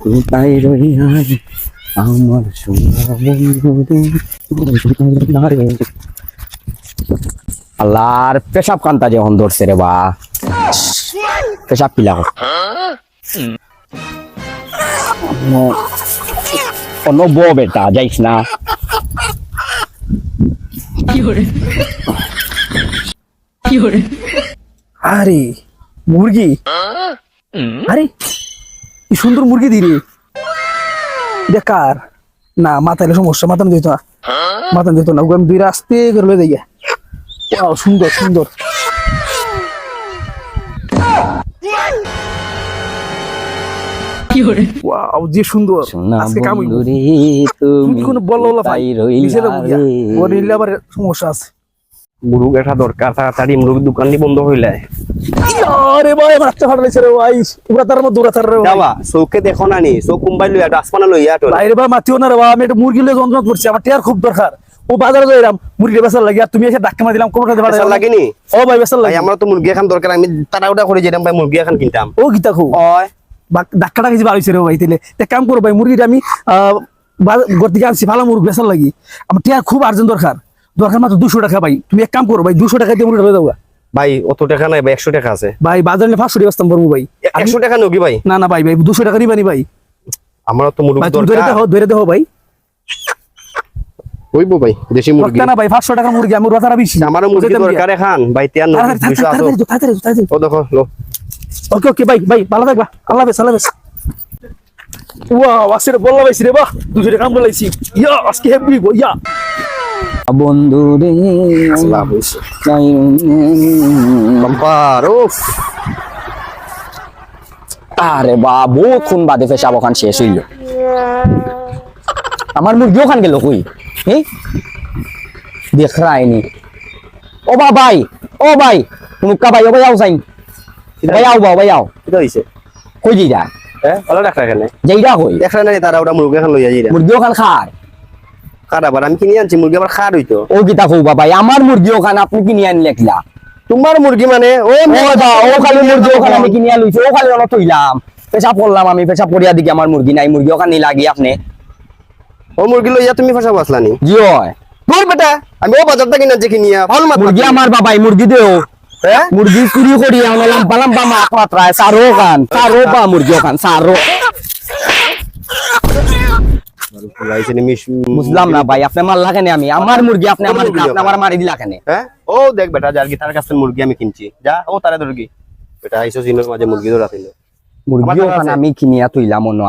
কোথায় রইয়াই আমার সোনা বন্ধু রে। আল্লাহর পেশাব কান্তা যখন ধরছে রে বা পেশাব পিলা অন্য বো বেটা যাইস না। আরে মুরগি, আরে কি সুন্দর মুরগি দিরে বেকার না মাথায় সমস্যা, মাথা দিত না, মাথা দিত না, আমি দুই রাস্তে করে লয়ে যাই। ওয়াও সুন্দর সুন্দর। ওয়াও যে সুন্দর আজকে কাম হইব। তুমি কোন বল বলা ভাই নিচে দাও গিয়া ওর নিলে আবার সমস্যা আছে। মুরগ এটা দরকার, তাড়াতাড়ি মুরগ দোকানটি বন্ধ হইলে। আরে ভাই রাস্তা ফাটাইছে রে ভাই, পুরা তার মধ্যে দৌড়া তার রে যাবা চৌকে দেখো না নি চৌক কুম্বাই লইয়া আসমানা লইয়া তো বাইরে ভাই মাতিও না রে ভাই, আমি একটা মুরগি লয়ে যন্ত্রণা করছি, আমার টিয়ার খুব দরকার। ও বাজারে যাইরাম মুরগি বেচার লাগি, আর তুমি এসে ধাক্কা মার দিলাম কোনটা বেচার লাগেনি। ও ভাই বেচার লাগি, আমার তো মুরগি এখন দরকার, আমি তাড়াহুড়া করে যেতাম ভাই মুরগি এখন কিনতাম। ও গীতা খু ওই ধাক্কাটা কিছু বাড়াইছে রে ভাই। তাহলে এক কাম করো ভাই, মুরগিটা আমি ঘর থেকে আনছি ভালো মুরগি বেচার লাগি, আমার টিয়ার খুব আর্জেন্ট দরকার, দরকার মাত্র 200 টাকা ভাই। তুমি এক কাম করো ভাই, 200 টাকা দিয়ে মুরগিটা লয়ে যাও ভাই। অত টাকা নাই ভাই, 100 টাকা আছে ভাই। বাজারে 500 টাকা বেচতাম পারবো ভাই। 100 টাকা নগি ভাই? না না ভাই, ভাই 200 টাকা নিবানি ভাই। আমার তো মুরগি ভাই তুমি ধরে দেখো ভাই। হইবো ভাই দেশি মুরগি না ভাই 500 টাকা মুরগি, আমি রাতারা বেশি আমার মুরগি দরকার এখন ভাই। 200 আছে ও দেখো লো। ওকে ওকে ভাই, ভাই ভালো থাকবা, আল্লাহ হাফেজ আল্লাহ হাফেজ। ওয়াও আসলে বললা ভাই রে বাহ, 200 টাকা কাম বলাইছি। ইয়া আজকে হেভি ইয়া বন্ধু রে বাম্পার। উফ আরে বাবু খুন বাদে পেশাব ওখান শেষ হইল। আমার মুরগি ওখান গেল কই? দেখ রাইনি। ও বা ভাই, ও ভাই মুক্কা ভাই, ও ভাই আও যাই ভাই, আও বাও ভাই আও। কি হইছে? কই যাইরা? ভালো ডাক্তার এখানে যাইরা কই? দেখা নাই তারা ওটা মুরগি খান লইয়া যাইরা। মুরগি ওখান খায় কার? আবার আমি কিনে আনছি মুরগি, আবার খার হইতো। ও কিতা কইবা ভাই, আমার মুরগি ওখান আপনি কিনে আনলে কিলা? তোমার মুরগি মানে ও বা ও খালি মুরগি ওখান আমি কিনে আনলইছি, ও খালি ওলা তইলাম পেশাব করলাম আমি, পেশাব করিয়া দিকে আমার মুরগি নাই, মুরগি ওখান নি লাগি আপনি। ও মুরগি লইয়া তুমি পেশাব আসলানি? জি হয়। তোর বেটা আমি ও বাজার থেকে কিনে কিনিয়া ভাল মাছ মুরগি আমার বাবাই মুরগি দেও। হ্যাঁ মুরগি চুরি করি আনলাম পালাম বা মা পাত্রায় সারো খান, সারো বা মুরগি ওখান সারো। বুঝলাম না ভাই, আপনি মারলা কেন? আমি আমার মুরগি আপনি আমার মারি দিলা কেন? হ্যাঁ ও দেখ বেটা যার কি তার কাছে মুরগি আমি কিনছি, যা ও তারে ধরগি বেটা আইসো সিনের মাঝে মুরগি ধরা ছিল। মুরগি ওখানে আমি কিনিয়া তুইলাম অন্য